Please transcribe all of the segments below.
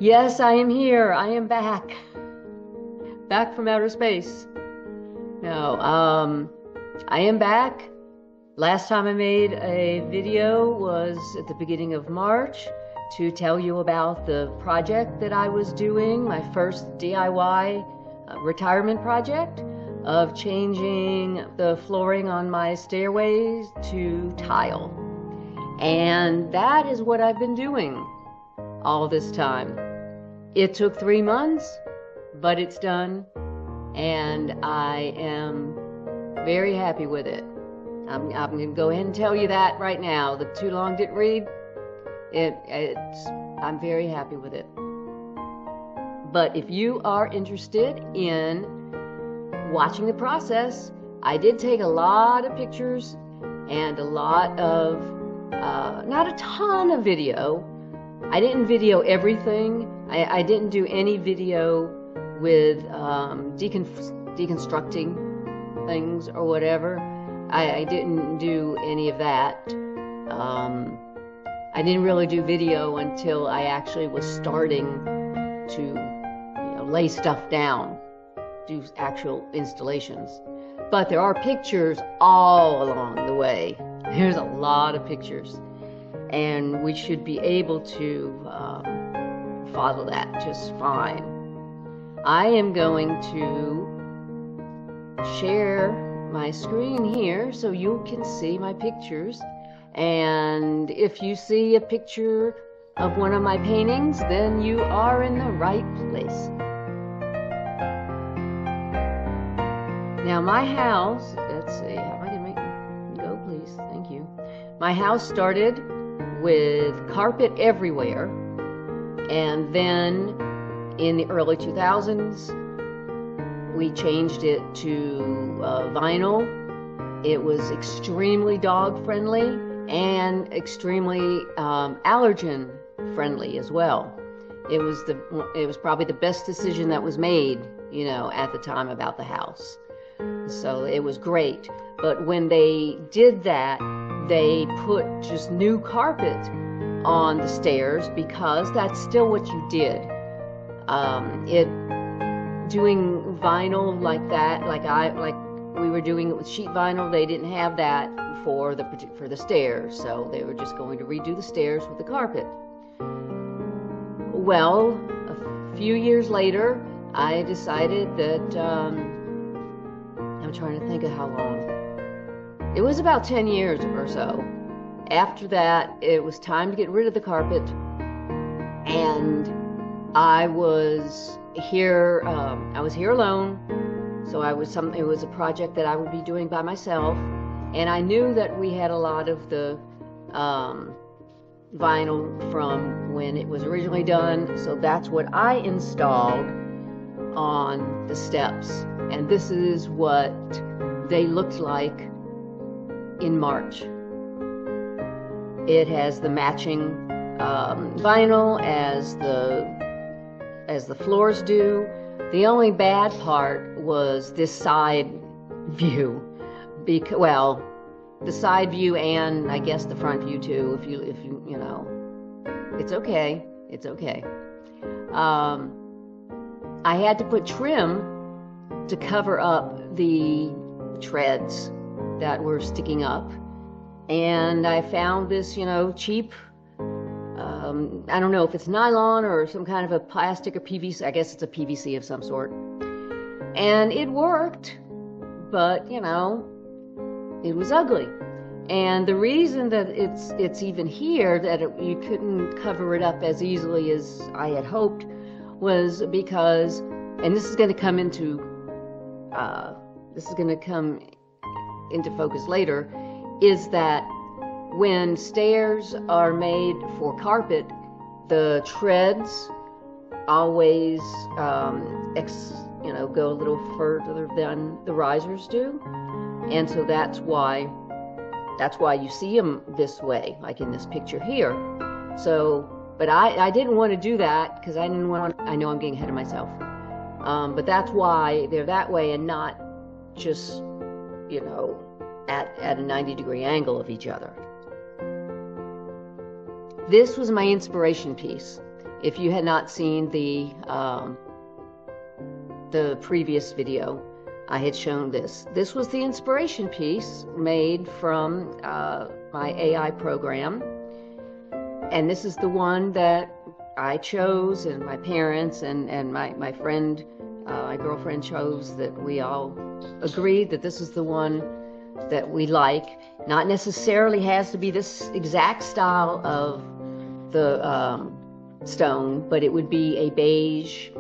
Yes, I am here. I am back. Back from outer space. No, I am back. Last time I made a video was at the beginning of March to tell you about the project that I was doing, my first DIY retirement project of changing the flooring on my stairways to tile. And that is what I've been doing all this time. It took 3 months, but it's done, and I am very happy with it. I'm going to go ahead and tell you that right now. The too long didn't read. I'm very happy with it. But if you are interested in watching the process, I did take a lot of pictures and a lot of, not a ton of video. I didn't video everything. I didn't do any video with deconstructing things or whatever. I didn't do any of that. I didn't really do video until I actually was starting to lay stuff down, do actual installations. But there are pictures all along the way. There's a lot of pictures. And we should be able to follow that just fine. I am going to share my screen here so you can see my pictures. And if you see a picture of one of my paintings, then you are in the right place. Now my house, let's see, how am I going to make it go, please? Thank you. My house started with carpet everywhere, and then in the early 2000s we changed it to vinyl. It was extremely dog friendly and extremely allergen friendly as well. It was probably the best decision that was made, at the time about the house. So it was great. But when they did that, they put just new carpet on the stairs because that's still what you did. Doing vinyl like that, like we were doing it with sheet vinyl, they didn't have that for the stairs, so they were just going to redo the stairs with the carpet. Well, a few years later, I decided that I'm trying to think of how long. It was about 10 years or so. After that, it was time to get rid of the carpet, and I was here alone, so it was a project that I would be doing by myself, and I knew that we had a lot of the vinyl from when it was originally done, so that's what I installed on the steps, and this is what they looked like in March. It has the matching vinyl as the floors do. The only bad part was this side view, the side view and I guess the front view too. If you it's okay. It's okay. I had to put trim to cover up the treads that were sticking up, and I found this cheap, I don't know if it's nylon or some kind of a plastic or PVC. I guess it's a PVC of some sort, and it worked, but it was ugly. And the reason that it's even here, that you couldn't cover it up as easily as I had hoped, was because, and this is going to come into focus later, is that when stairs are made for carpet, the treads always go a little further than the risers do, and so that's why you see them this way, like in this picture here. So, but I didn't want to do that because I know I'm getting ahead of myself. But that's why they're that way and not just at a 90-degree angle of each other. This was my inspiration piece, If you had not seen the previous video, I had shown this. This was the inspiration piece made from my AI program. And this is the one that I chose, and my parents and my friend, my girlfriend chose, that we all agreed that this is the one that we like. Not necessarily has to be this exact style of the stone, but it would be a beige,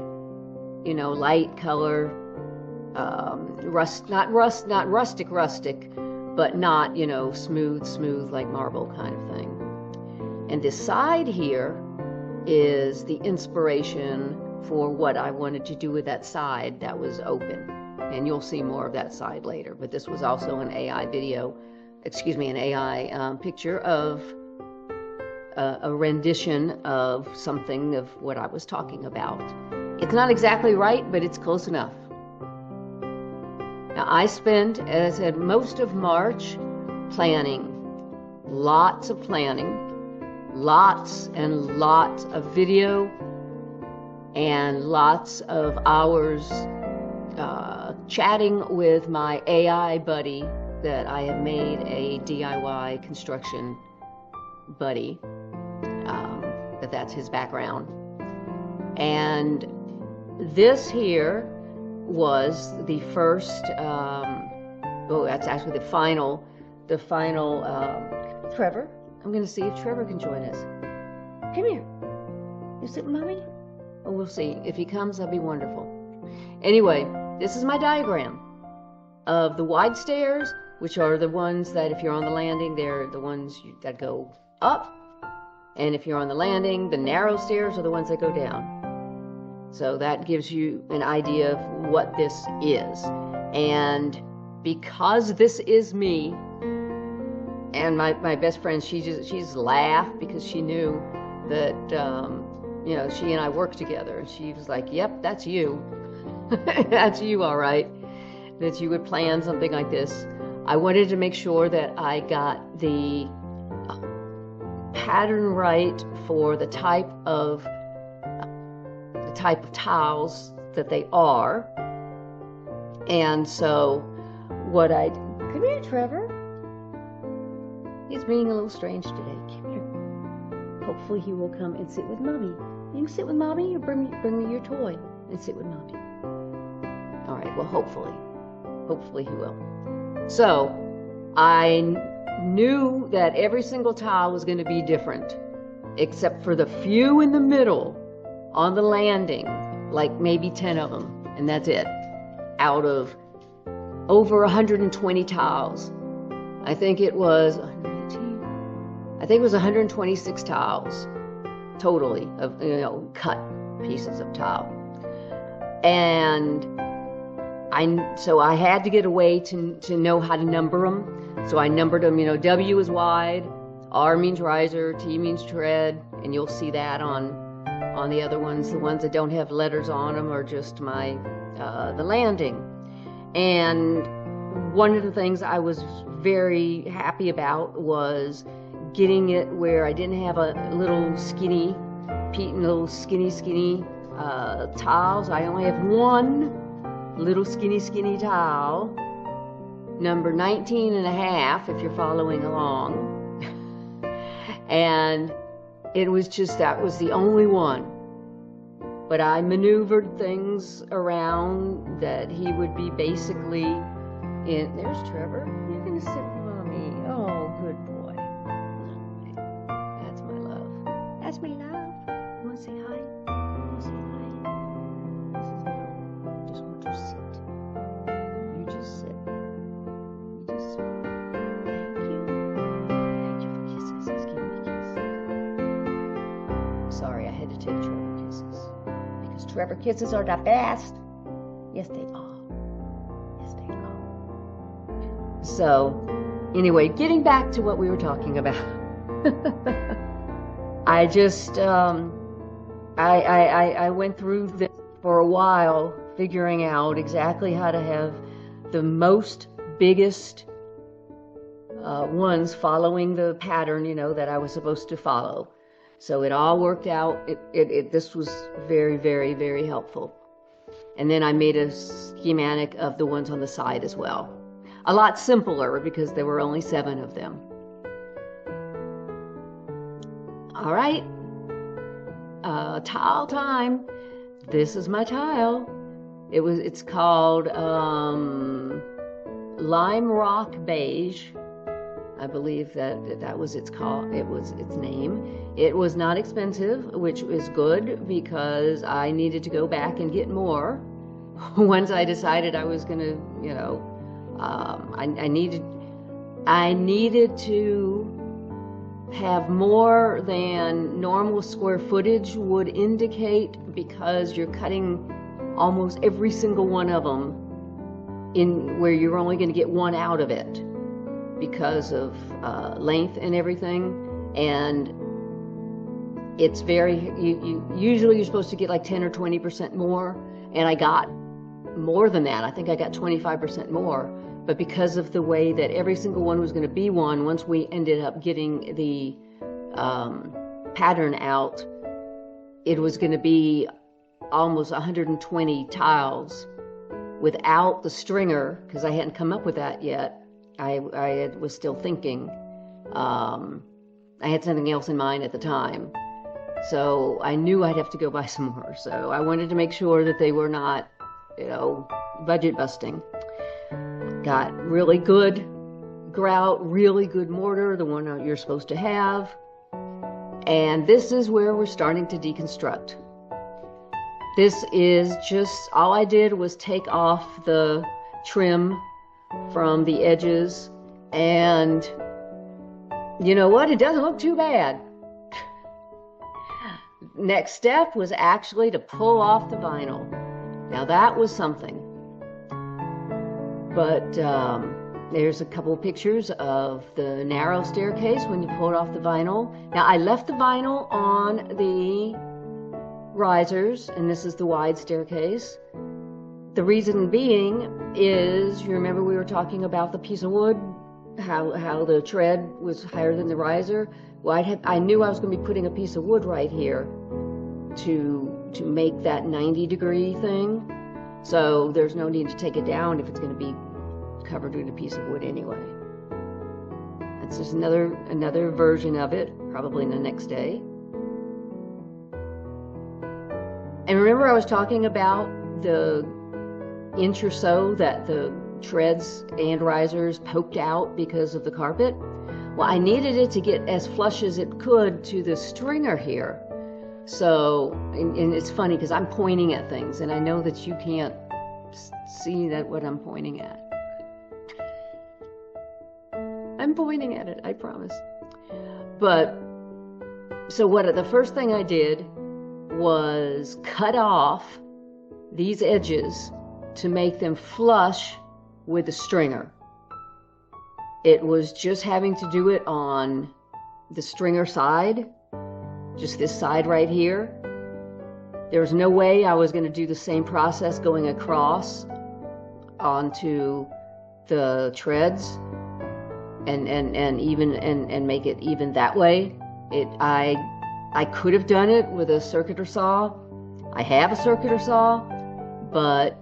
you know, light color, not rustic, but not, you know, smooth like marble kind of thing. And this side here is the inspiration for what I wanted to do with that side that was open. And you'll see more of that side later. But this was also an AI video, an AI picture of a rendition of something of what I was talking about. It's not exactly right, but it's close enough. Now, I spent, as I said, most of March planning. Lots of planning. Lots and lots of video and lots of hours chatting with my AI buddy that I have made a DIY construction buddy, but that's his background. And this here was the first, that's actually the final, Trevor. I'm going to see if Trevor can join us. Come here. You sit with Mommy? Oh, we'll see. If he comes, that'll be wonderful. Anyway, this is my diagram of the wide stairs, which are the ones that if you're on the landing, they're the ones that go up. And if you're on the landing, the narrow stairs are the ones that go down. So that gives you an idea of what this is. And because this is me, and my best friend, she's laughed because she knew that, you know, she and I worked together. And she was like, yep, that's you. That's you, all right, that you would plan something like this. I wanted to make sure that I got the pattern right for the type of tiles that they are. And so come here, Trevor. He's being a little strange today. Come here. Hopefully he will come and sit with Mommy. You can sit with Mommy or bring me your toy and sit with Mommy. All right, well, hopefully he will. So I knew that every single tile was going to be different, except for the few in the middle on the landing, like maybe 10 of them, and that's it, out of over 120 tiles. I think it was 126 tiles totally of, you know, cut pieces of tile. And so I had to get a way to know how to number them. So I numbered them, you know, W is wide, R means riser, T means tread, and you'll see that on the other ones. The ones that don't have letters on them are just the landing. And one of the things I was very happy about was getting it where I didn't have a little skinny tiles. I only have one little skinny tile, number 19 and a half, if you're following along. And it was just, that was the only one. But I maneuvered things around that he would be basically in. There's Trevor. You're going to sit with Mommy. Oh, good boy. That's my love. That's my love. You want to say hi? You want to say hi? This is no. I just want you to sit. You just sit. You just sit. Thank you. Thank you for kisses. Let's give me a kiss. Sorry, I had to take Trevor kisses. Because Trevor kisses are the best. Yes, they are. Yes, they are. So, anyway, getting back to what we were talking about. I just, I went through this for a while, figuring out exactly how to have the most biggest ones following the pattern, you know, that I was supposed to follow. So it all worked out. This was very, very, very helpful. And then I made a schematic of the ones on the side as well. A lot simpler because there were only 7 of them. All right, tile time. This is my tile. It's called Lime Rock Beige. I believe that was its name. It was not expensive, which is good because I needed to go back and get more. Once I decided I was gonna, you know, I needed to have more than normal square footage would indicate, because you're cutting almost every single one of them in where you're only going to get one out of it because of length and everything. And it's very, usually you're supposed to get like 10 or 20% more, and I got more than that. I think I got 25% more. But because of the way that every single one was going to be one, once we ended up getting the pattern out, it was going to be almost 120 tiles without the stringer, because I hadn't come up with that yet. I was still thinking. I had something else in mind at the time. So I knew I'd have to go buy some more. So I wanted to make sure that they were not, you know, budget busting. Got really good grout, really good mortar, the one you're supposed to have. And this is where we're starting to deconstruct. This is just, all I did was take off the trim from the edges, and you know what? It doesn't look too bad. Next step was actually to pull off the vinyl. Now that was something. But there's a couple of pictures of the narrow staircase when you pulled off the vinyl. Now I left the vinyl on the risers, and this is the wide staircase. The reason being is, you remember we were talking about the piece of wood, how the tread was higher than the riser? Well, I knew I was going to be putting a piece of wood right here to make that 90-degree thing. So there's no need to take it down if it's going to be covered with a piece of wood anyway. That's just another version of it, probably the next day. And remember I was talking about the inch or so that the treads and risers poked out because of the carpet? Well, I needed it to get as flush as it could to the stringer here. So, and it's funny because I'm pointing at things, and I know that you can't see that what I'm pointing at. I'm pointing at it, I promise. But, so the first thing I did was cut off these edges to make them flush with the stringer. It was just having to do it on the stringer side, just this side right here. There was no way I was going to do the same process going across onto the treads and make it even that way. I could have done it with a circular saw. I have a circular saw, but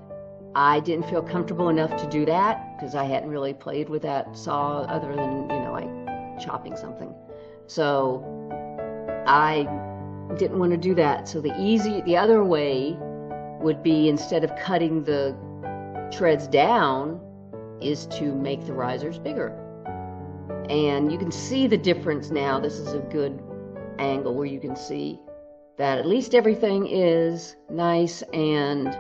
I didn't feel comfortable enough to do that because I hadn't really played with that saw other than, you know, like chopping something. So I didn't want to do that. So the other way would be, instead of cutting the treads down, is to make the risers bigger. And you can see the difference now. This is a good angle where you can see that at least everything is nice and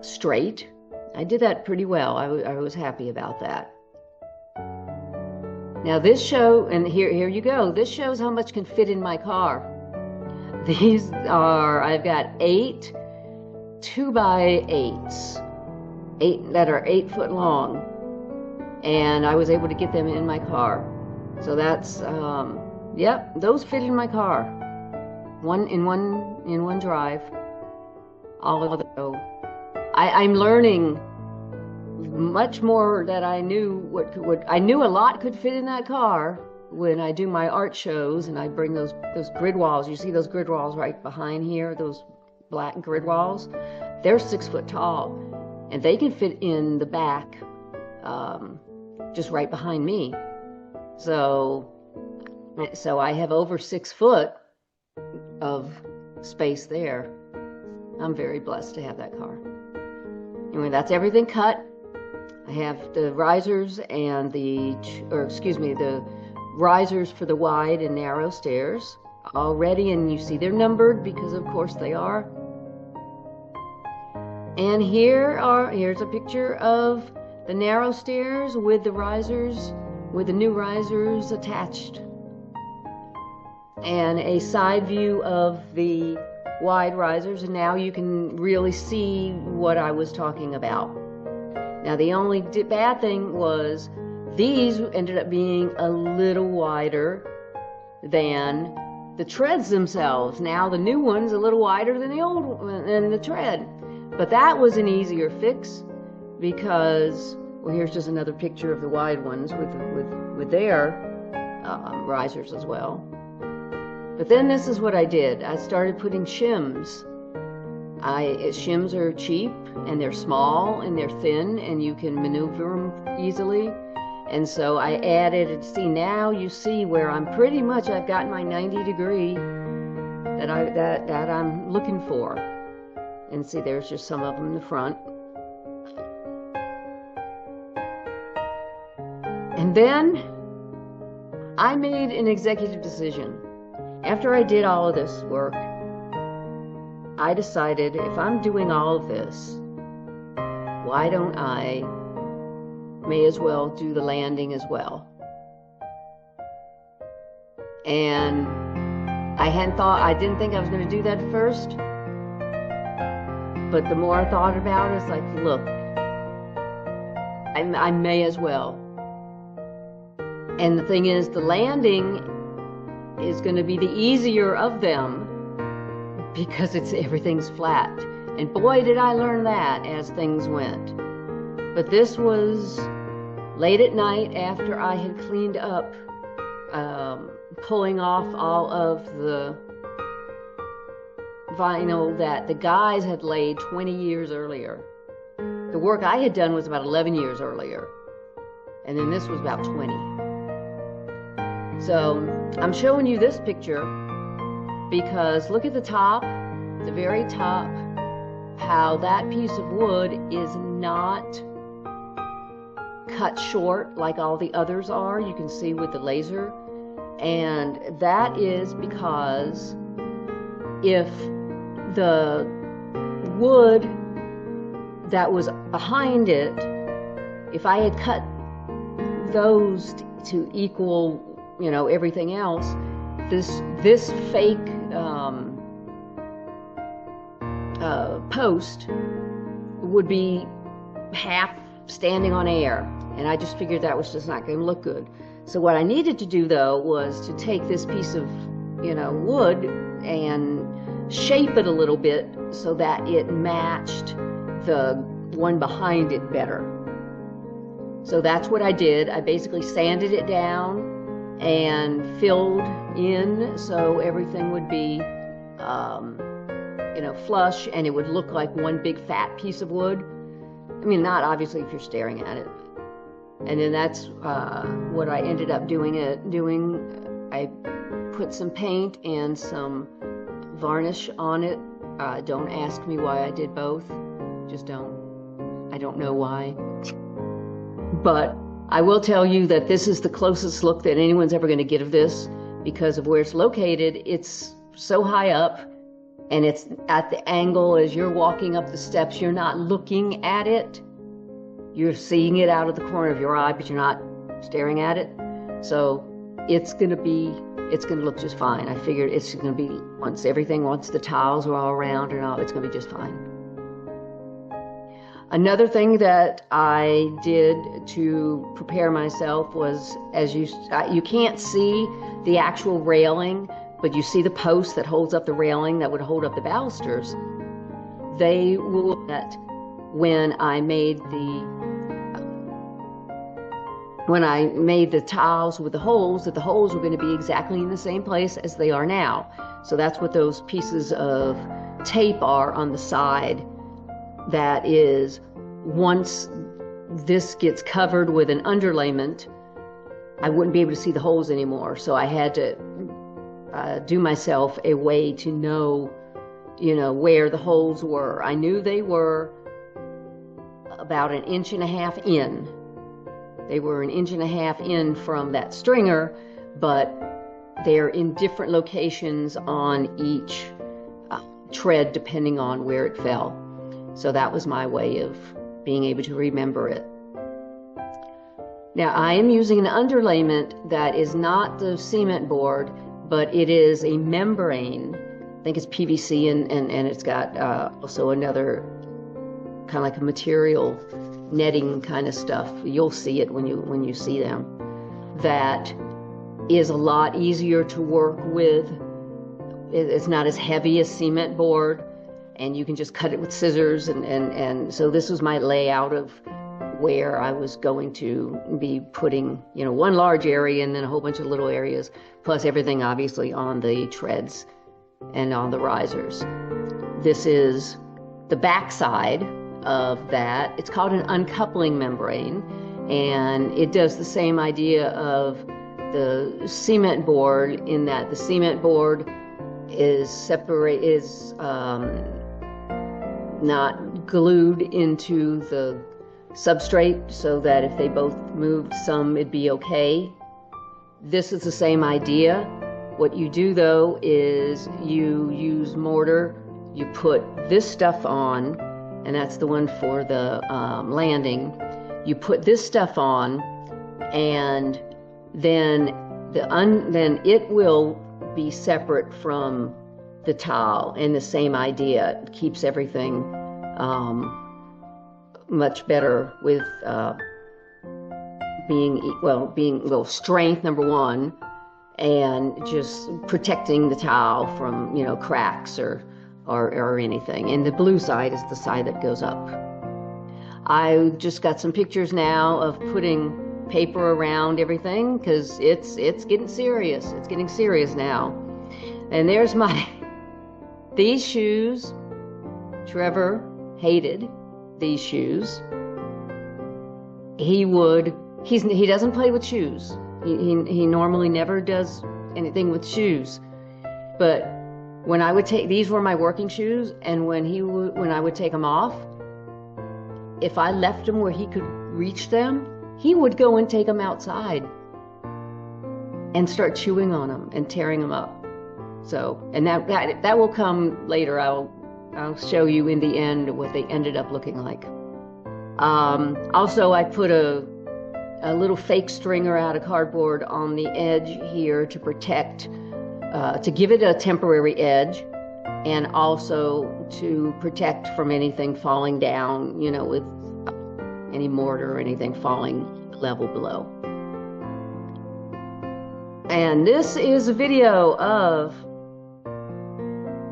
straight. I did that pretty well. I was happy about that. Now this and here you go. This shows how much can fit in my car. These are, I've got 8 2x8s, 8 that are 8 foot long, and I was able to get them in my car. So that's, yep, those fit in my car. In one drive. All of them. I'm learning much more that I knew I knew a lot could fit in that car, when I do my art shows and I bring those grid walls, you see those grid walls right behind here, those black grid walls, they're 6 foot tall, and they can fit in the back, just right behind me. So I have over 6 foot of space there. I'm very blessed to have that car. Anyway, that's everything cut. I have the risers and the risers for the wide and narrow stairs all ready, and you see they're numbered because of course they are. And here's a picture of the narrow stairs with the risers, with the new risers attached, and a side view of the wide risers, and now you can really see what I was talking about. Now the only bad thing was these ended up being a little wider than the treads themselves. Now the new one's a little wider than the old one, than the tread. But that was an easier fix because, well, here's just another picture of the wide ones with their risers as well. But then this is what I did. I started putting shims. Shims are cheap, and they're small, and they're thin, and you can maneuver them easily. And so I added, see, now you see where I've got my 90 degree that I'm looking for. And see, there's just some of them in the front. And then I made an executive decision. After I did all of this work, I decided if I'm doing all of this, why don't I may as well do the landing as well? And I didn't think I was going to do that at first, but the more I thought about it, it's like, look, I may as well. And the thing is, the landing is going to be the easier of them because everything's flat. And boy, did I learn that as things went. But this was late at night after I had cleaned up, pulling off all of the vinyl that the guys had laid 20 years earlier. The work I had done was about 11 years earlier, and then this was about 20. So I'm showing you this picture because look at the top, the very top, how that piece of wood is not cut short like all the others are. You can see with the laser. And that is because if the wood that was behind it, if I had cut those to equal, everything else, this fake post would be half standing on air, and I just figured that was just not going to look good. So what I needed to do, though, was to take this piece of, wood and shape it a little bit so that it matched the one behind it better. So that's what I did. I basically sanded it down and filled in so everything would be, flush, and it would look like one big fat piece of wood. I mean, not obviously if you're staring at it. And then that's what I ended up doing. I put some paint and some varnish on it. Don't ask me why I did both. Just don't. I don't know why. But I will tell you that this is the closest look that anyone's ever going to get of this because of where it's located. It's so high up, and it's at the angle as you're walking up the steps. You're not looking at it. You're seeing it out of the corner of your eye, but you're not staring at it. So it's going to look just fine. I figured it's going to be, once the tiles are all around and all, it's going to be just fine. Another thing that I did to prepare myself was, as you can't see the actual railing, but you see the post that holds up the railing that would hold up the balusters. They will, when I made when I made the tiles with the holes, that the holes were going to be exactly in the same place as they are now. So that's what those pieces of tape are on the side. That is, once this gets covered with an underlayment, I wouldn't be able to see the holes anymore. So I had to do myself a way to know, where the holes were. I knew they were about 1.5 inches in. They were 1.5 inches in from that stringer, but they're in different locations on each tread depending on where it fell. So that was my way of being able to remember it. Now I am using an underlayment that is not the cement board, but it is a membrane. I think it's PVC, and it's got also another kind of like a material netting kind of stuff. You'll see it when you see them. That is a lot easier to work with. It's not as heavy as cement board, and you can just cut it with scissors. And so this was my layout of where I was going to be putting, one large area and then a whole bunch of little areas, plus everything obviously on the treads and on the risers. This is the back side of that. It's called an uncoupling membrane, and it does the same idea of the cement board, in that the cement board is not glued into the substrate, so that if they both moved some, it'd be okay. This is the same idea. What you do though is you use mortar, you put this stuff on, and that's the one for the landing. You put this stuff on, and then it will be separate from the tile, and the same idea. It keeps everything much better with being strength, number one, and just protecting the tile from cracks or anything. And the blue side is the side that goes up. I just got some pictures now of putting paper around everything, because it's getting serious. It's getting serious now. And there's these shoes. Trevor hated these shoes. He doesn't play with shoes. He normally never does anything with shoes. But when I would these were my working shoes, and when I would take them off, if I left them where he could reach them, he would go and take them outside and start chewing on them and tearing them up. So, and that will come later. I'll show you in the end what they ended up looking like. Also, I put a little fake stringer out of cardboard on the edge here to protect, to give it a temporary edge, and also to protect from anything falling down, with any mortar or anything falling level below. And this is a video of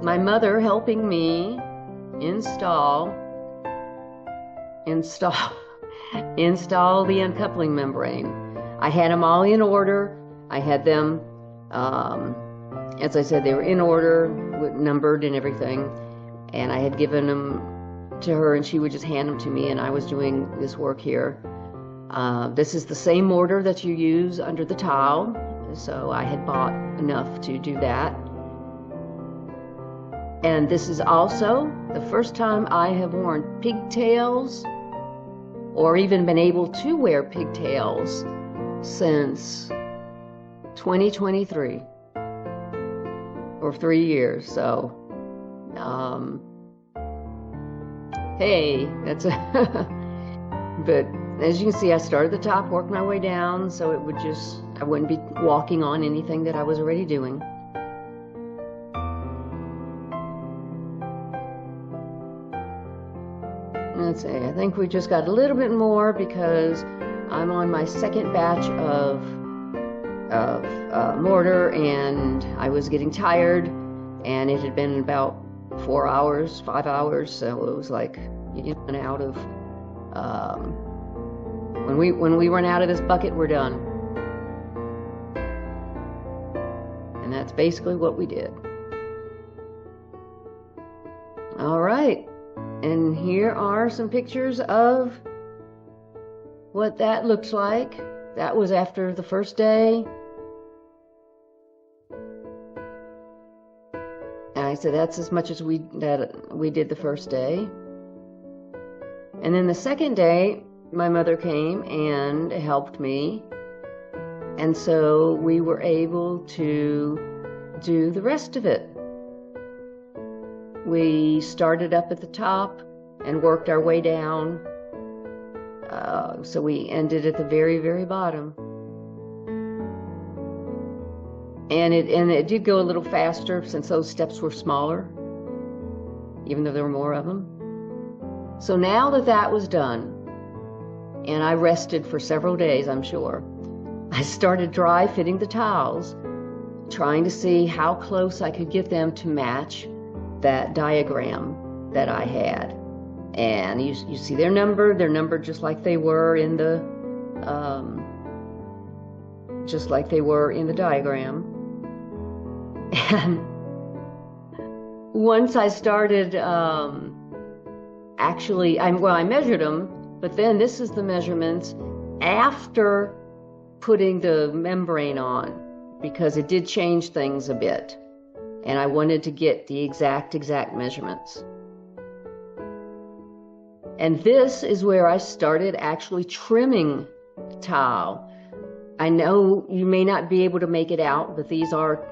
my mother helping me install the uncoupling membrane. I had them all in order. I had them, as I said, they were in order, numbered and everything. And I had given them to her, and she would just hand them to me, and I was doing this work here. This is the same mortar that you use under the tile, so I had bought enough to do that. And this is also the first time I have worn pigtails, or even been able to wear pigtails, since 2023, or 3 years. So hey, that's but as you can see, I started at the top, worked my way down, so I wouldn't be walking on anything that I was already doing. Let's see, I think we just got a little bit more, because I'm on my second batch of mortar, and I was getting tired, and it had been about 4 hours, 5 hours, so it was like, out of When we run out of this bucket, we're done. And that's basically what we did. All right, and here are some pictures of what that looks like. That was after the first day. And I said that's as much as we did the first day. And then the second day, my mother came and helped me. And so we were able to do the rest of it. We started up at the top and worked our way down. So we ended at the very, very bottom. And it did go a little faster since those steps were smaller, even though there were more of them. So now that that was done, and I rested for several days, I'm sure, I started dry fitting the tiles, trying to see how close I could get them to match that diagram that I had. And you see they're numbered just like they were in the diagram. And once I started I measured them, but then this is the measurements after putting the membrane on, because it did change things a bit. And I wanted to get the exact measurements. And this is where I started actually trimming tile. I know you may not be able to make it out, but these are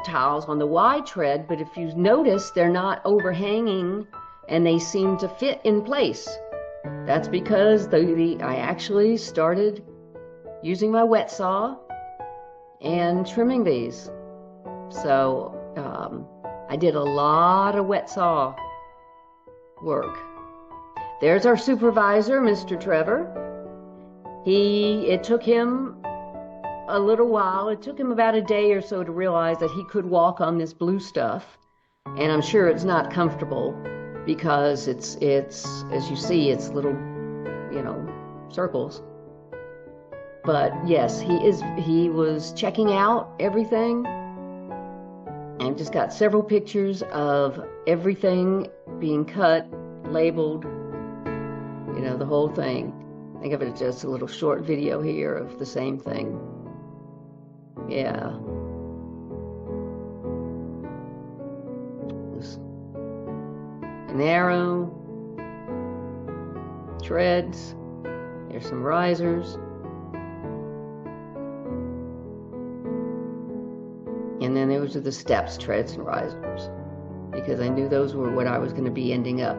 tiles on the wide tread, but if you notice, they're not overhanging and they seem to fit in place. That's because I actually started using my wet saw and trimming these. So I did a lot of wet saw work. There's our supervisor, Mr. Trevor. It took him a little while. It took him about a day or so to realize that he could walk on this blue stuff. And I'm sure it's not comfortable because it's as you see, it's little, circles. But yes, he was checking out everything. And just got several pictures of everything being cut, labeled, the whole thing. Think of it as just a little short video here of the same thing. Yeah. An arrow, treads, there's some risers. And then there was the steps, treads, and risers, because I knew those were what I was going to be ending up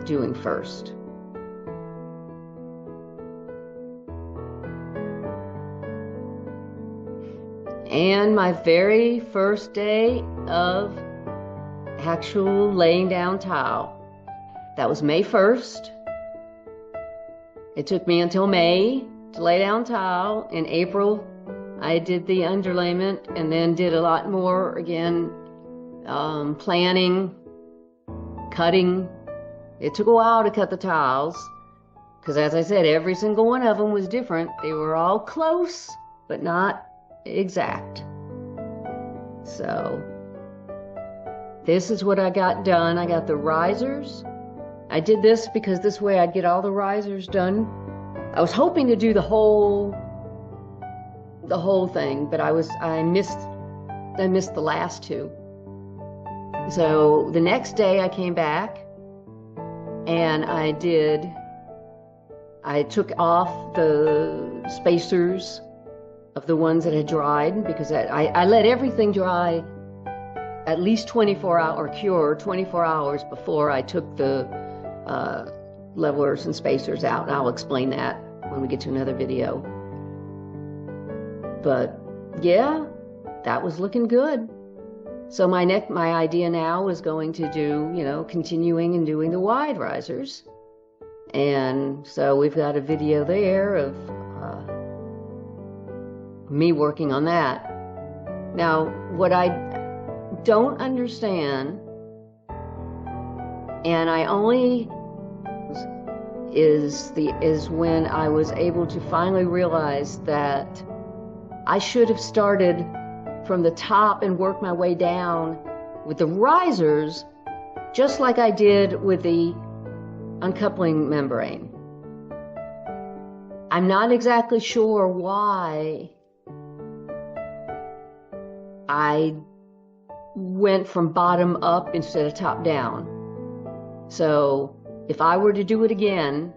doing first. And my very first day of actual laying down tile, that was May 1st. It took me until May to lay down tile. In April, I did the underlayment and then did a lot more again, planning, cutting. It took a while to cut the tiles because, as I said, every single one of them was different. They were all close, but not exact. So this is what I got done. I got the risers. I did this because this way I'd get all the risers done. I was hoping to do the whole thing, but I missed the last two. So the next day I came back and I took off the spacers of the ones that had dried, because I let everything dry at least 24 hours, or cure 24 hours before I took the levelers and spacers out. And I'll explain that when we get to another video. But yeah, that was looking good. So my idea now is going to do, continuing and doing the wide risers. And so we've got a video there of me working on that. Now, what I don't understand, and is when I was able to finally realize that I should have started from the top and worked my way down with the risers, just like I did with the uncoupling membrane. I'm not exactly sure why I went from bottom up instead of top down. So if I were to do it again,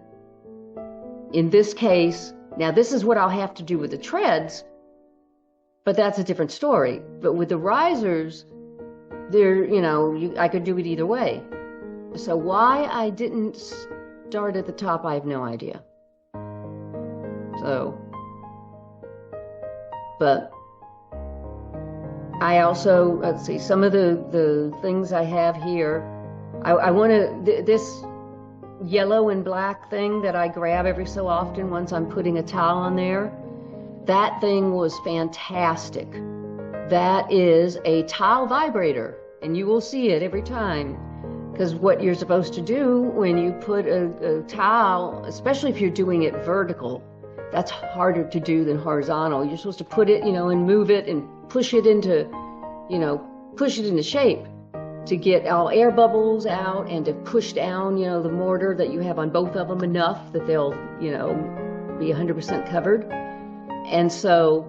in this case, now this is what I'll have to do with the treads, but that's a different story. But with the risers, I could do it either way. So why I didn't start at the top, I have no idea. So, but I also, let's see, some of the things I have here, I want to, this yellow and black thing that I grab every so often once I'm putting a towel on there, that thing was fantastic. That is a towel vibrator, and you will see it every time. Because what you're supposed to do when you put a towel, especially if you're doing it vertical, that's harder to do than horizontal. You're supposed to put it, and move it and push it into shape to get all air bubbles out and to push down, the mortar that you have on both of them enough that they'll, be 100% covered. And so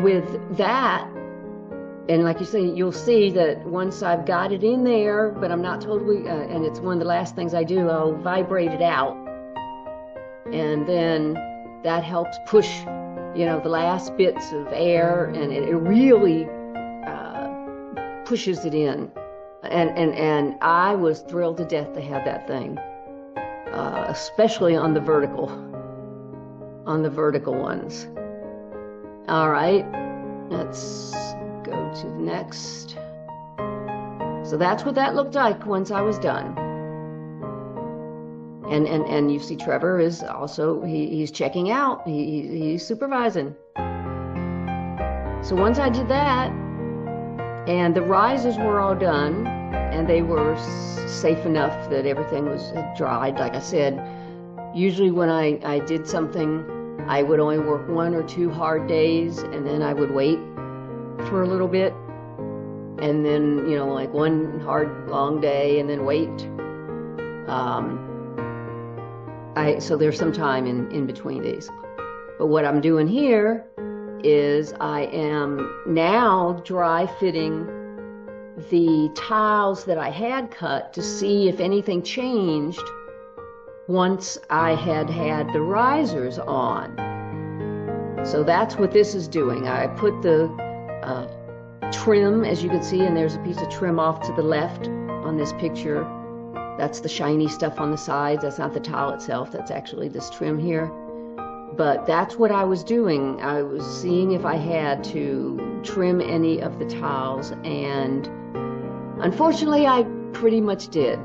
with that, and like you say, you'll see that once I've got it in there, but I'm not totally, and it's one of the last things I do, I'll vibrate it out. And then that helps push, the last bits of air, and it really pushes it in. And I was thrilled to death to have that thing, especially on the vertical ones. All right, let's go to the next. So that's what that looked like once I was done. And you see Trevor is also, he's checking out, he's supervising. So once I did that, and the risers were all done, and they were safe enough that everything was dried, like I said, usually when I did something, I would only work 1 or 2 hard days, and then I would wait for a little bit, and then, like 1 hard, long day, and then wait. So there's some time in between these. But what I'm doing here is I am now dry fitting the tiles that I had cut to see if anything changed once I had the risers on. So that's what this is doing. I put the trim, as you can see, and there's a piece of trim off to the left on this picture. That's the shiny stuff on the sides. That's not the tile itself. That's actually this trim here. But that's what I was doing. I was seeing if I had to trim any of the tiles, and unfortunately I pretty much did.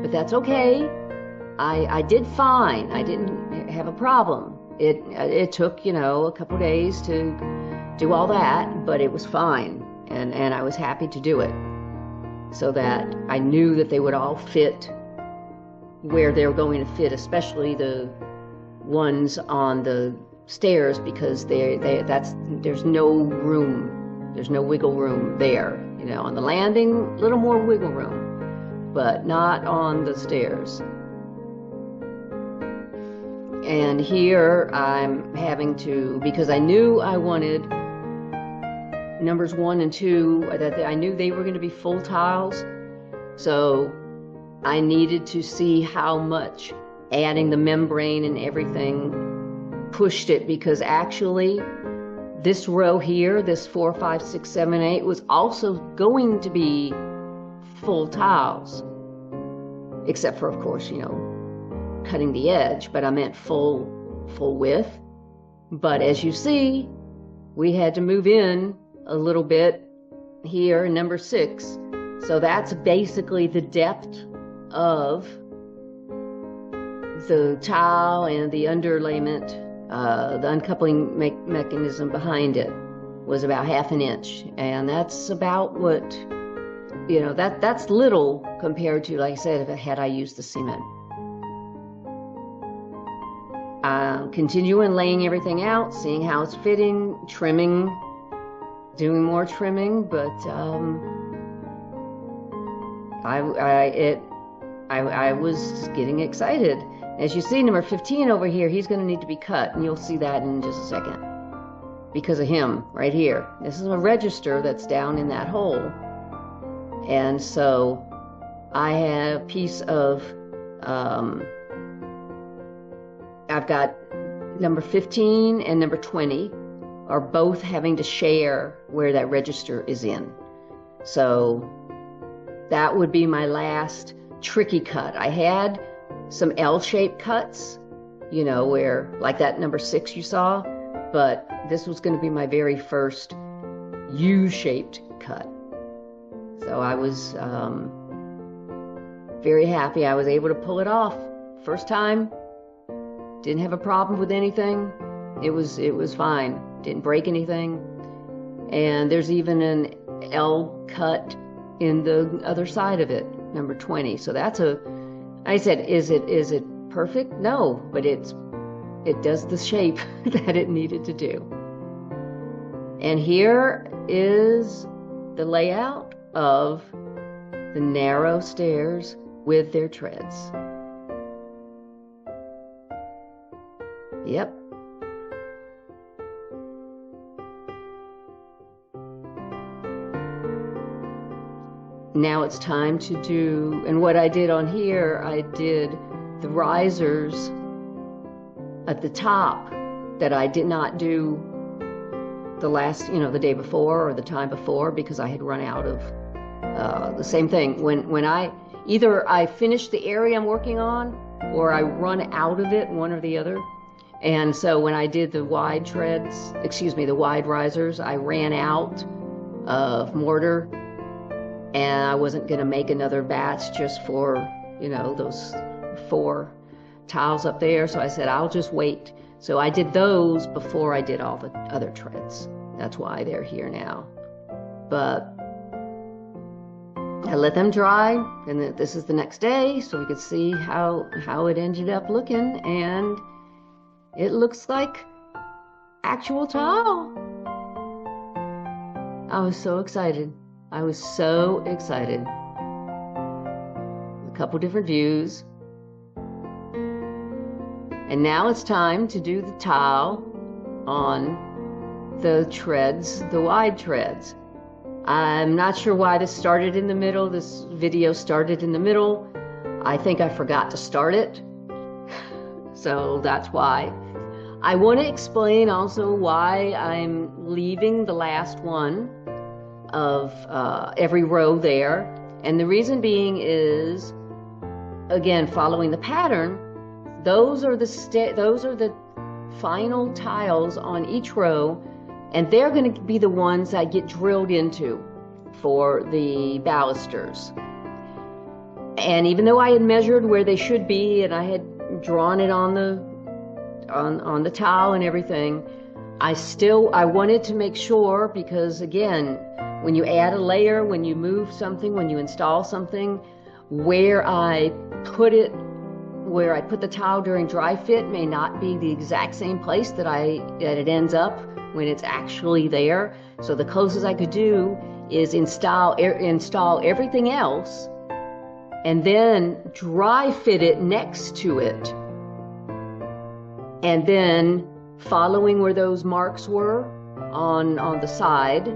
But that's okay. I did fine. I didn't have a problem. It took, a couple days to do all that, but it was fine. And I was happy to do it, so that I knew that they would all fit where they were going to fit, especially the ones on the stairs, because there's no room, there's no wiggle room there. On the landing, a little more wiggle room, but not on the stairs. And here I'm having to, because I knew I wanted numbers 1 and 2, that I knew they were going to be full tiles, so I needed to see how much adding the membrane and everything pushed it, because actually this row here, this 4, 5, 6, 7, 8 was also going to be full tiles, except for, of course, cutting the edge, but I meant full width. But as you see, we had to move in a little bit here in number 6. So that's basically the depth of the tile and the underlayment, the uncoupling mechanism behind it was about 1/2 inch. And that's about what, that's little compared to, like I said, had I used the cement. continuing laying everything out, seeing how it's fitting, trimming, doing more trimming, but I was getting excited. As you see, number 15 over here, he's going to need to be cut, and you'll see that in just a second because of him right here. This is a register that's down in that hole, and so I have a piece of I've got number 15 and number 20 are both having to share where that register is in. So that would be my last tricky cut. I had some L-shaped cuts, you know, where like that number 6 you saw, but this was going to be my very first U-shaped cut. So I was very happy I was able to pull it off. First time, didn't have a problem with anything. It was fine. Didn't break anything. And there's even an L cut in the other side of it, number 20. So that's I said, is it perfect? No, but it does the shape that it needed to do. And here is the layout of the narrow stairs with their treads. Yep. Now it's time to do, and what I did on here, I did the risers at the top that I did not do the last, the day before or the time before, because I had run out of the same thing. When either I finish the area I'm working on or I run out of it, one or the other. And so when I did the wide the wide risers, I ran out of mortar, and I wasn't going to make another batch just for, those 4 tiles up there. So I said, I'll just wait. So I did those before I did all the other treads. That's why they're here now. But I let them dry, and this is the next day, so we could see how it ended up looking, and it looks like actual tile. I was so excited. I was so excited. A couple different views. And now it's time to do the tile on the treads, the wide treads. I'm not sure why this started in the middle. This video started in the middle. I think I forgot to start it. So that's why. I want to explain also why I'm leaving the last one of every row there. And the reason being is, again, following the pattern, those are the final tiles on each row, and they're going to be the ones that get drilled into for the balusters. And even though I had measured where they should be, and I had drawn it on the tile and everything, I wanted to make sure, because again, when you add a layer, when you move something, when you install something, where I put the tile during dry fit may not be the exact same place that it ends up when it's actually there. So the closest I could do is install everything else and then dry fit it next to it. And then following where those marks were on the side,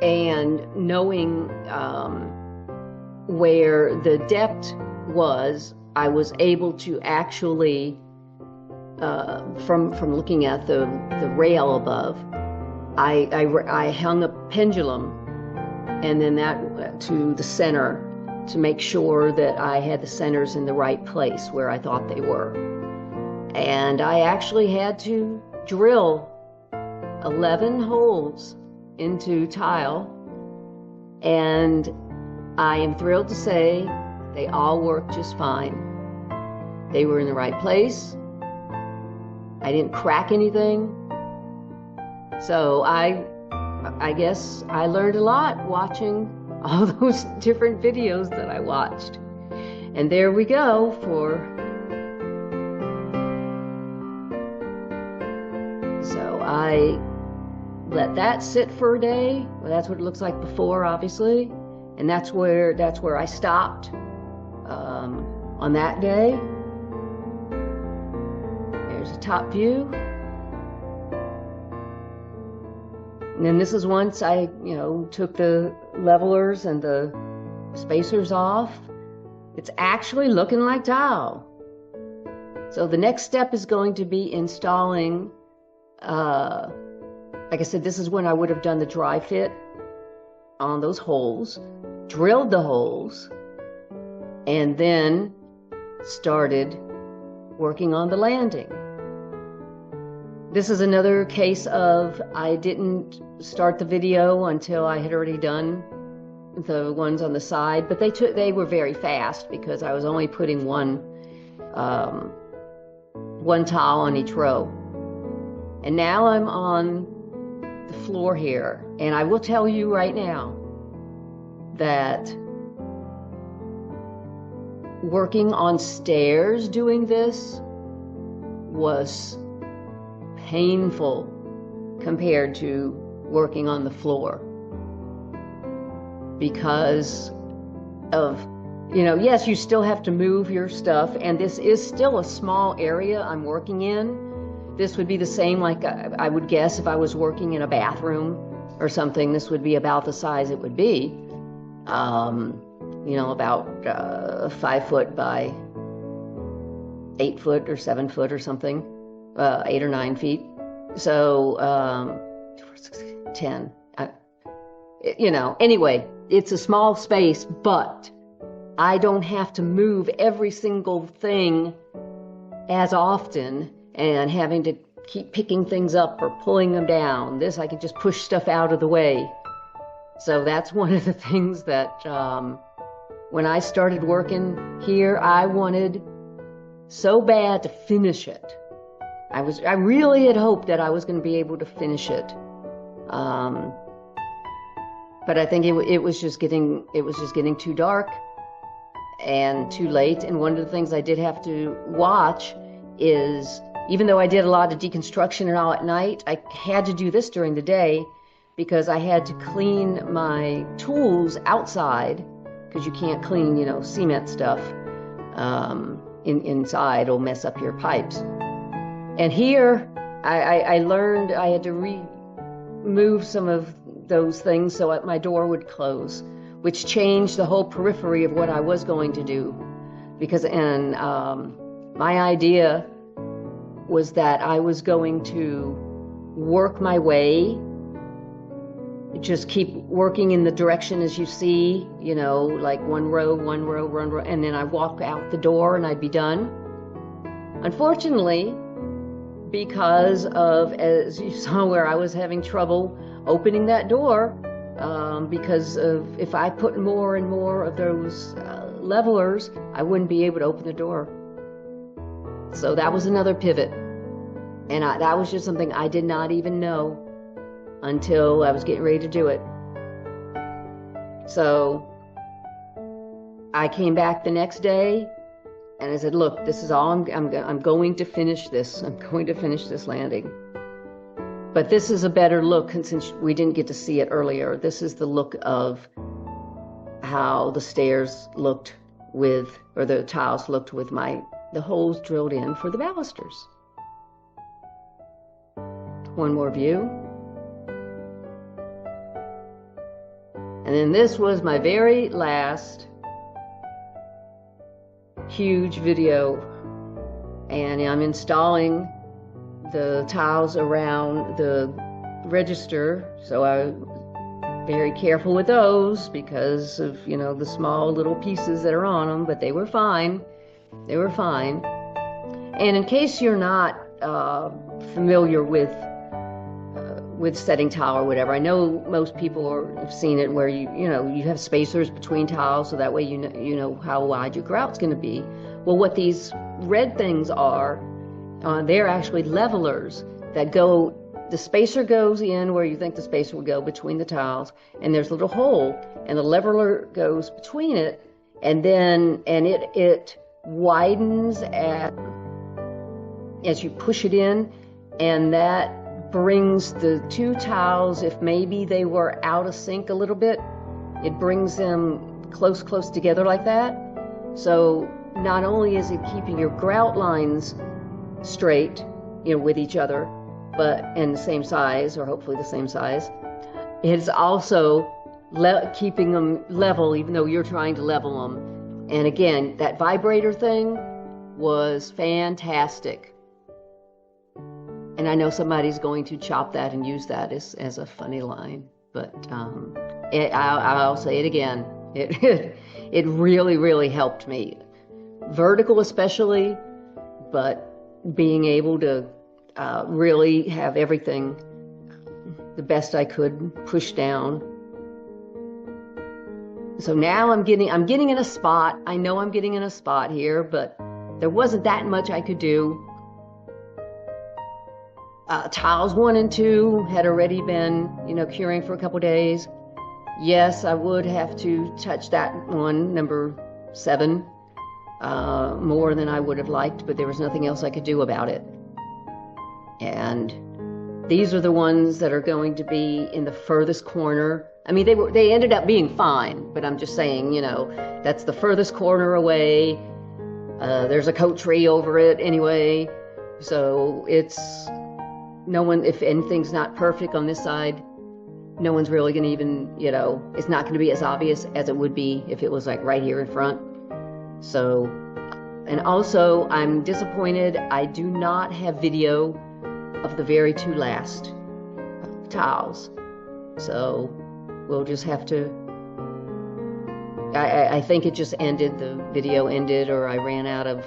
and knowing where the depth was, I was able to actually, from looking at the rail above, I hung a pendulum, and then that to the center to make sure that I had the centers in the right place where I thought they were. And I actually had to drill 11 holes into tile, and I am thrilled to say they all worked just fine. They were in the right place. I didn't crack anything. So I guess I learned a lot watching all those different videos that I watched. And there we go for I let that sit for a day. Well, that's what it looks like before, obviously. And that's where I stopped on that day. There's a top view. And then this is once I, took the levelers and the spacers off. It's actually looking like tile. So the next step is going to be installing, like I said, this is when I would have done the dry fit on those holes, drilled the holes, and then started working on the landing. This is another case of I didn't start the video until I had already done the ones on the side, but they were very fast because I was only putting one tile on each row. And now I'm on the floor here, and I will tell you right now that working on stairs doing this was painful compared to working on the floor, because of, yes, you still have to move your stuff, and this is still a small area I'm working in. This would be the same, like I would guess if I was working in a bathroom or something, this would be about the size it would be. About 5 foot by 8 foot or 7 foot or something, 8 or 9 feet. So, 10, anyway, it's a small space, but I don't have to move every single thing as often and having to keep picking things up or pulling them down. This, I can just push stuff out of the way. So that's one of the things that when I started working here, I wanted so bad to finish it. I really had hoped that I was going to be able to finish it. But I think it was just getting too dark and too late. And one of the things I did have to watch is, even though I did a lot of deconstruction and all at night, I had to do this during the day because I had to clean my tools outside, because you can't clean, cement stuff inside. It'll mess up your pipes. And here, I learned I had to remove some of those things so that my door would close, which changed the whole periphery of what I was going to do. Because, my idea was that I was going to work my way, just keep working in the direction as you see, like one row, and then I walk out the door and I'd be done. Unfortunately, because of, as you saw, where I was having trouble opening that door, because of, if I put more and more of those levelers, I wouldn't be able to open the door. So that was another pivot. And that was just something I did not even know until I was getting ready to do it. So I came back the next day and I said, look, this is all I'm going to finish this. I'm going to finish this landing. But this is a better look, and since we didn't get to see it earlier, this is the look of how the stairs looked with, or the tiles looked with the holes drilled in for the balusters. One more view. And then this was my very last huge video, and I'm installing the tiles around the register, so I'm very careful with those because of, the small little pieces that are on them, but they were fine. They were fine. And in case you're not familiar with setting tile or whatever, I know most people have seen it where you have spacers between tiles, so that way you know how wide your grout's going to be. Well, what these red things are, they're actually levelers that go. The spacer goes in where you think the spacer would go between the tiles, and there's a little hole, and the leveler goes between it, and then it widens as you push it in, and that brings the two tiles, if maybe they were out of sync a little bit, it brings them close together like that. So not only is it keeping your grout lines straight, with each other, but in the same size, or hopefully the same size, it's also keeping them level, even though you're trying to level them. And again, that vibrator thing was fantastic. And I know somebody's going to chop that and use that as a funny line, but I'll say it again. It really, really helped me. Vertical especially, but being able to really have everything the best I could push down. So now I'm getting in a spot. I know I'm getting in a spot here, but there wasn't that much I could do. Tiles 1 and 2 had already been, curing for a couple days. Yes, I would have to touch that one, number 7, more than I would have liked, but there was nothing else I could do about it. And these are the ones that are going to be in the furthest corner. I mean, they ended up being fine, but I'm just saying, that's the furthest corner away. There's a coat tree over it anyway, so it's no one. If anything's not perfect on this side, no one's really going to even, it's not going to be as obvious as it would be if it was like right here in front. So, and also I'm disappointed I do not have video of the very 2 last tiles. So we'll just have to, I think it just ended, the video ended, or I ran out of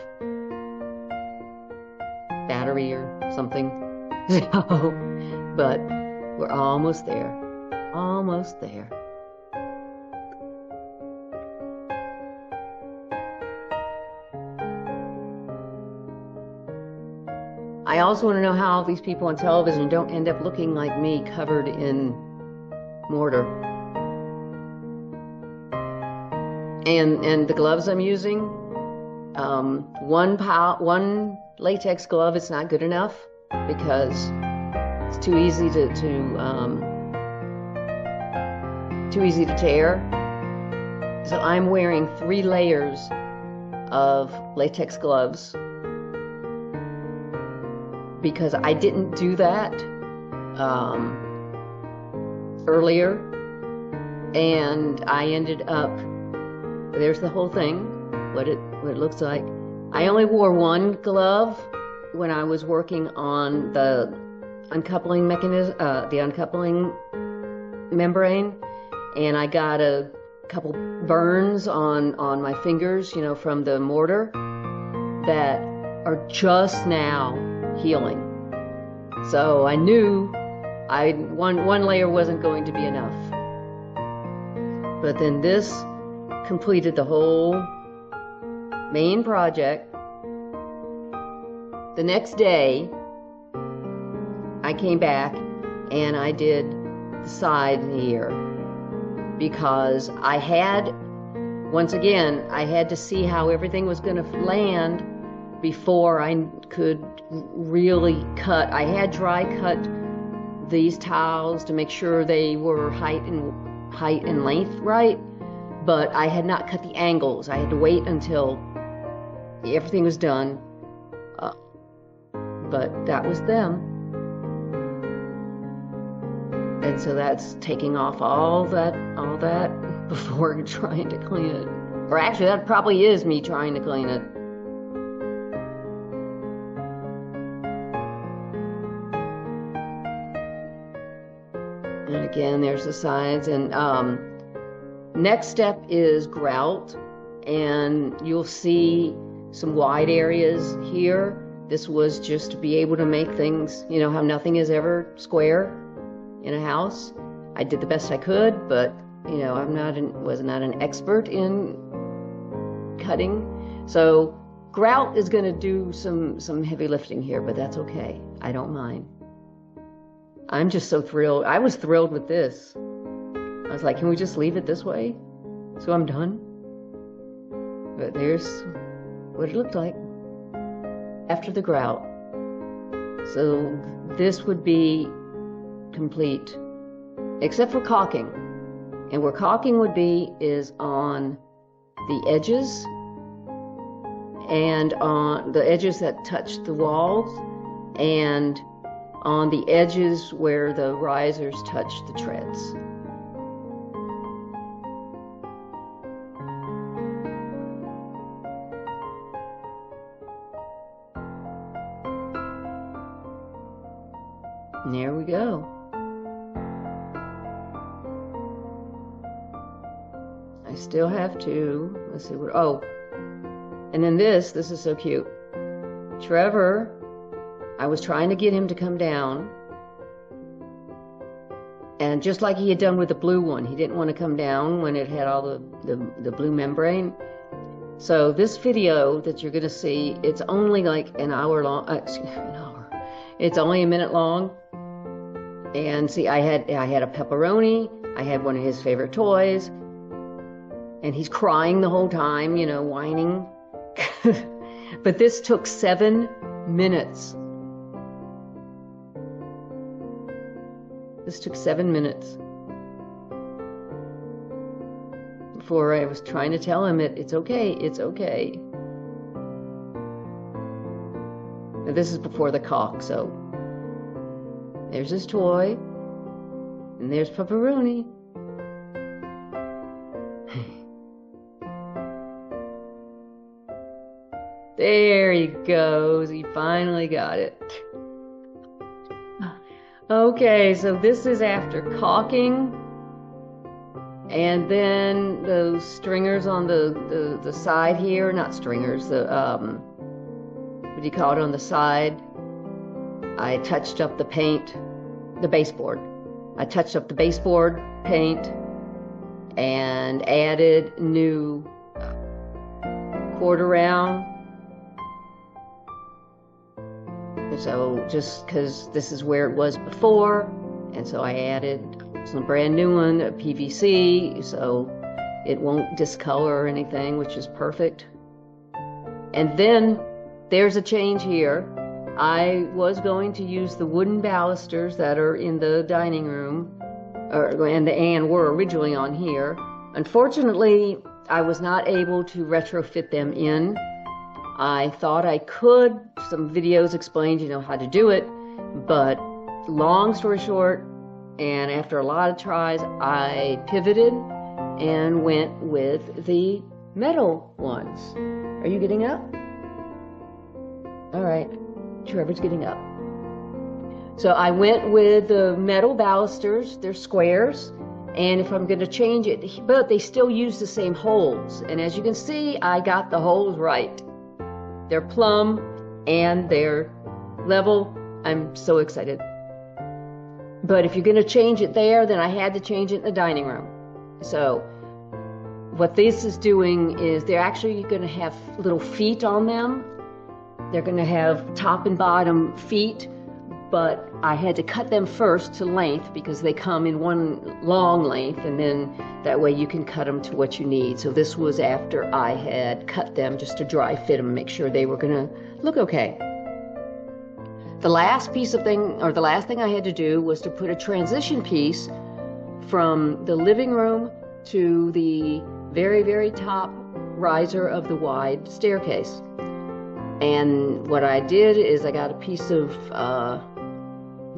battery or something. So, but we're almost there. Almost there. I also want to know how these people on television don't end up looking like me, covered in mortar. And the gloves I'm using, one latex glove is not good enough because it's too easy to tear. So I'm wearing 3 layers of latex gloves because I didn't do that earlier, and I ended up, there's the whole thing, what it looks like. I only wore 1 glove when I was working on the uncoupling mechanism, the uncoupling membrane, and I got a couple burns on my fingers, from the mortar that are just now healing. So I knew one layer wasn't going to be enough. But then this completed the whole main project. The next day, I came back and I did the side here because I had to see how everything was going to land before I could really cut. I had dry cut these tiles to make sure they were height and length right, but I had not cut the angles. I had to wait until everything was done. But that was them. And so that's taking off all that before trying to clean it. Or actually, that probably is me trying to clean it. And again, there's the sides. And next step is grout. And you'll see some wide areas here. This was just to be able to make things, how nothing is ever square in a house. I did the best I could, but I was not an expert in cutting. So grout is going to do some heavy lifting here, but that's okay. I don't mind. I'm just so thrilled. I was thrilled with this. I was like, can we just leave it this way? So I'm done. But there's what it looked like after the grout. So this would be complete, except for caulking. And where caulking would be is on the edges, and on the edges that touch the walls, and on the edges where the risers touch the treads. And there we go. I still have to, let's see what, oh, and then this is so cute. Trevor, I was trying to get him to come down, and just like he had done with the blue one, he didn't want to come down when it had all the blue membrane. So this video that you're gonna see, it's only like an hour long, excuse me, an hour. It's only a minute long. And see, I had a pepperoni, I had one of his favorite toys, and he's crying the whole time, you know, whining. But this took 7 minutes. This took 7 minutes before I was trying to tell him it's okay, it's okay. Now this is before the caulk, so there's his toy, and there's pepperoni. There he goes, he finally got it. Okay, so this is after caulking, and then those stringers on the side here, not stringers, the what do you call it, on the side, I touched up the paint, the baseboard. I touched up the baseboard paint and added new quarter round. So just because this is where it was before, and so I added some brand new one, a PVC, so it won't discolor or anything, which is perfect. And then there's a change here. I was going to use the wooden balusters that are in the dining room, and were originally on here. Unfortunately, I was not able to retrofit them in. I thought I could. Some videos explained, you know, how to do it, but long story short, and after a lot of tries, I pivoted and went with the metal ones. Are you getting up? All right, Trevor's getting up. So I went with the metal balusters. They're squares, and if I'm going to change it, but they still use the same holes, and as you can see, I got the holes right. They're plumb and they're level. I'm so excited. But if you're going to change it there, then I had to change it in the dining room. So what this is doing is they're actually going to have little feet on them. They're going to have top and bottom feet, but I had to cut them first to length because they come in one long length, and then that way you can cut them to what you need. So this was after I had cut them just to dry fit them, make sure they were going to look okay. The last thing I had to do was to put a transition piece from the living room to the very, very top riser of the wide staircase. And what I did is I got a piece of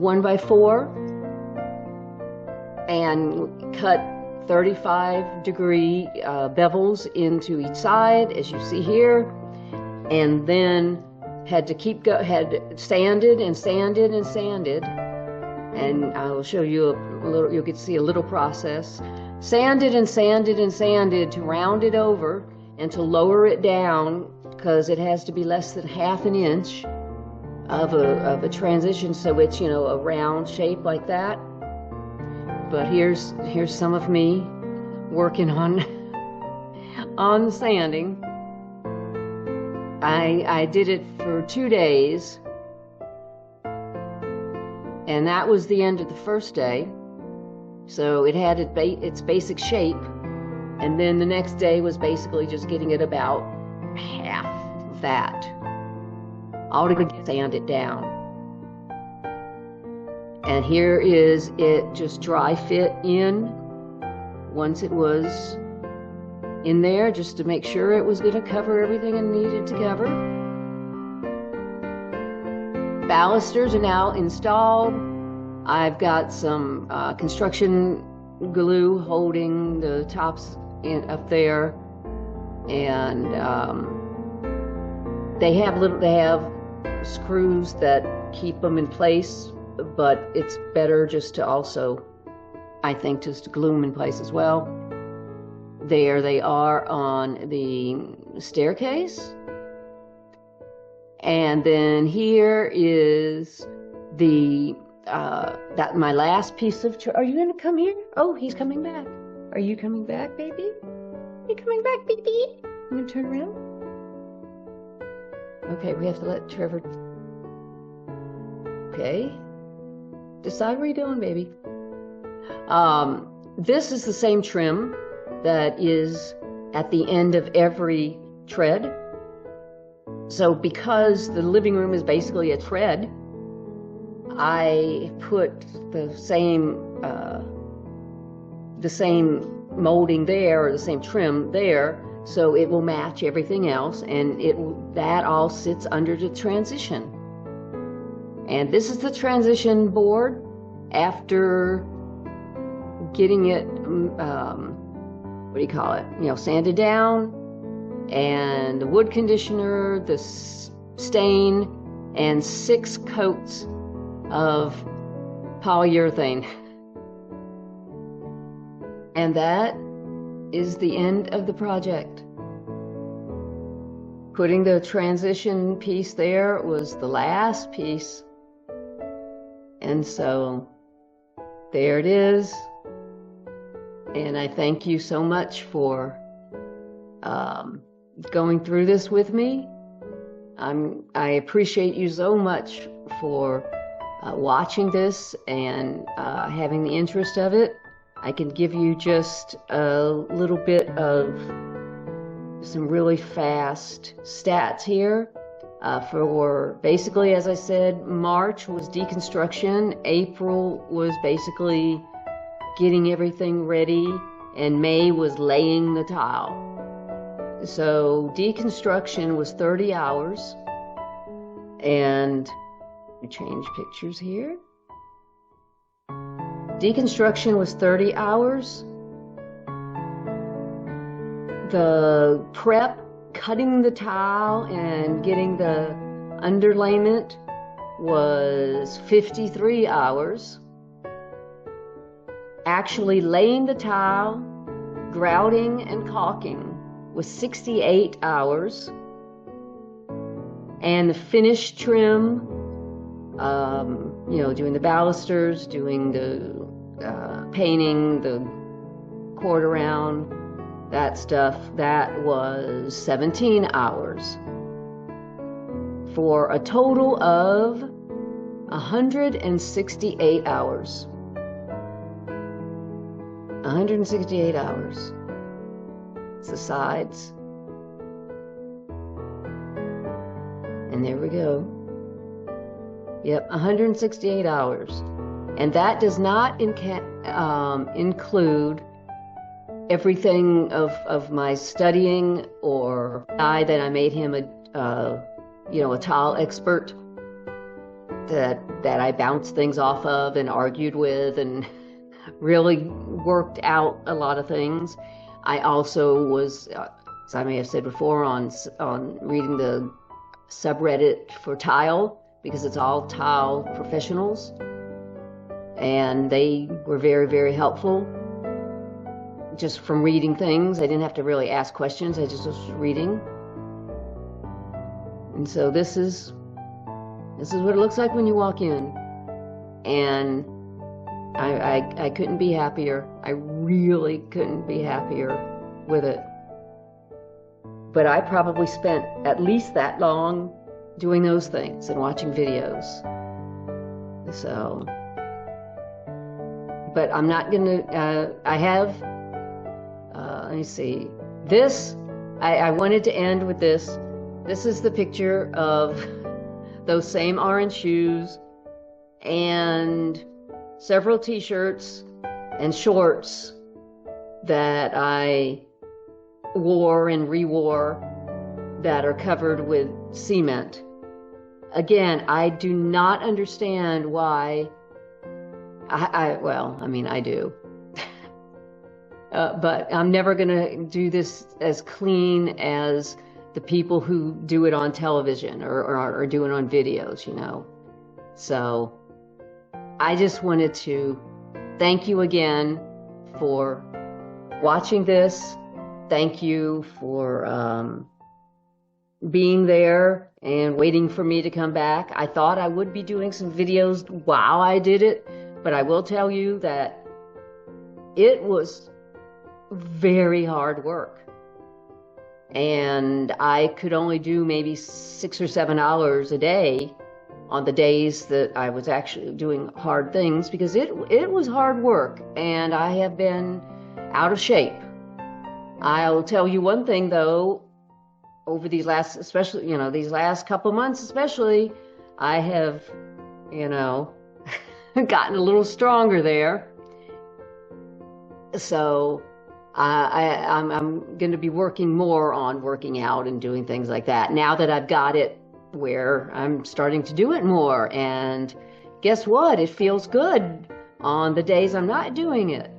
1x4 and cut 35-degree bevels into each side, as you see here, and then had sanded and sanded and sanded, and I will show you a little. You'll get to see a little process. Sanded and sanded and sanded to round it over and to lower it down, because it has to be less than ½ an inch of a transition, so it's, you know, a round shape like that. But here's some of me working on the sanding. I did it for 2 days, and that was the end of the first day. So it had its basic shape, and then the next day was basically just getting it about half that, all to sand it down. And here is it just dry fit in once it was in there, just to make sure it was going to cover everything it needed to cover. Balusters are now installed. I've got some construction glue holding the tops up there, and they have screws that keep them in place, but it's better just to also, I think, just to glue them in place as well. There they are on the staircase. And then here is the my last piece of are you gonna come here? Oh, he's coming back. Are you coming back, baby? Are you coming back, baby? I'm gonna turn around. Okay, we have to let Trevor. Okay. Decide where you're going, baby. This is the same trim that is at the end of every tread. So because the living room is basically a tread, I put the same molding there, or the same trim there, so it will match everything else, and that all sits under the transition. And this is the transition board after getting it, what do you call it? Sanded down, and the wood conditioner, the stain, and 6 coats of polyurethane. And that is the end of the project. Putting the transition piece there was the last piece. And so there it is. And I thank you so much for going through this with me. I appreciate you so much for watching this and having the interest of it. I can give you just a little bit of some really fast stats here. For basically, as I said, March was deconstruction, April was basically getting everything ready, and May was laying the tile. So deconstruction was 30 hours, and we change pictures here. Deconstruction was 30 hours. The prep, cutting the tile and getting the underlayment, was 53 hours. Actually laying the tile, grouting and caulking was 68 hours. And the finished trim, doing the balusters, doing the painting, the cord around, that stuff, that was 17 hours. For a total of 168 hours. 168 hours. It's the sides. And there we go. Yep, 168 hours. And that does not include everything of my studying, or that I made him a tile expert that I bounced things off of and argued with and really worked out a lot of things. I also was, as I may have said before, on reading the subreddit for tile, because it's all tile professionals, and they were very, very helpful. Just from reading things, I didn't have to really ask questions. I just was reading. And so this is what it looks like when you walk in, and I couldn't be happier. I really couldn't be happier with it. But I probably spent at least that long doing those things and watching videos. So, but I'm not gonna, I have, let me see, this, I wanted to end with this. This is the picture of those same orange shoes, and several t-shirts and shorts that I wore and re-wore that are covered with cement. Again, I do not understand why. Well, I mean, I do. But I'm never going to do this as clean as the people who do it on television or do it on videos, you know. So I just wanted to thank you again for watching this. Thank you for being there and waiting for me to come back. I thought I would be doing some videos while I did it, but I will tell you that it was very hard work. And I could only do maybe 6 or 7 hours a day on the days that I was actually doing hard things, because it was hard work and I have been out of shape. I'll tell you one thing though, over these last, especially, you know, these last couple months especially, I have, you know, gotten a little stronger there. So I'm going to be working more on working out and doing things like that now that I've got it where I'm starting to do it more. And guess what? It feels good on the days I'm not doing it.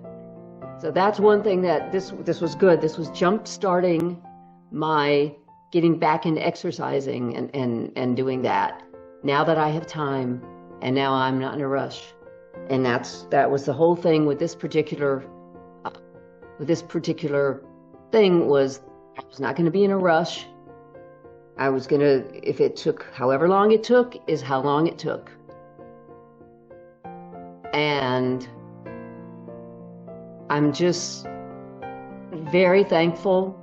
So that's one thing that this was good. This was jump starting my getting back into exercising and doing that now that I have time and now I'm not in a rush. And that was the whole thing with this particular thing, was I was not going to be in a rush. I was going to, if it took however long it took, is how long it took. And I'm just very thankful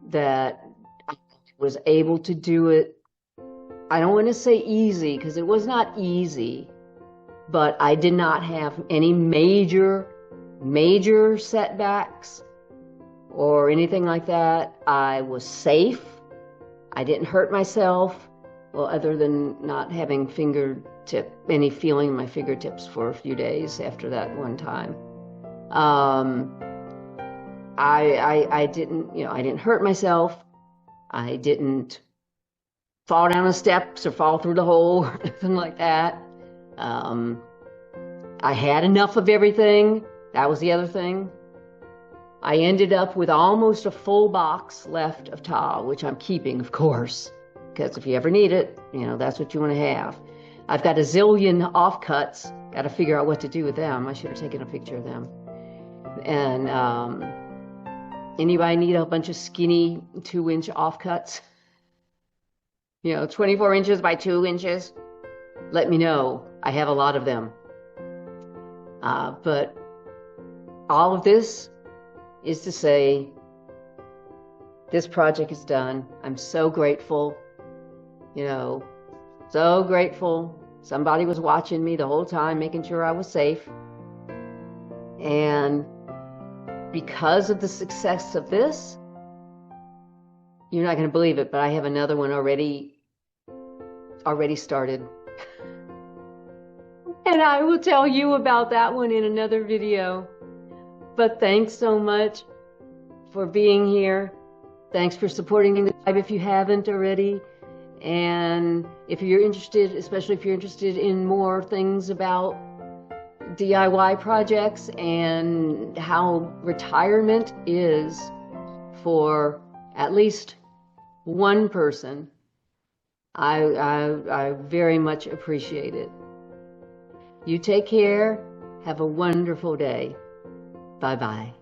that I was able to do it. I don't want to say easy, because it was not easy, but I did not have any major setbacks or anything like that. I was safe. I didn't hurt myself, well, other than not having any feeling in my fingertips for a few days after that one time. I didn't, you know, I didn't hurt myself. I didn't fall down the steps or fall through the hole or anything like that. I had enough of everything. That was the other thing. I ended up with almost a full box left of tile, which I'm keeping, of course, because if you ever need it, you know, that's what you want to have. I've got a zillion offcuts. Got to figure out what to do with them. I should have taken a picture of them. And anybody need a bunch of skinny 2-inch offcuts? You know, 24 inches by 2 inches? Let me know. I have a lot of them. But all of this is to say, this project is done. I'm so grateful, you know, so grateful. Somebody was watching me the whole time, making sure I was safe. And because of the success of this, you're not going to believe it, but I have another one already started. And I will tell you about that one in another video. But thanks so much for being here. Thanks for supporting the tribe if you haven't already. And if you're interested, especially if you're interested in more things about DIY projects and how retirement is for at least one person, I very much appreciate it. You take care. Have a wonderful day. Bye-bye.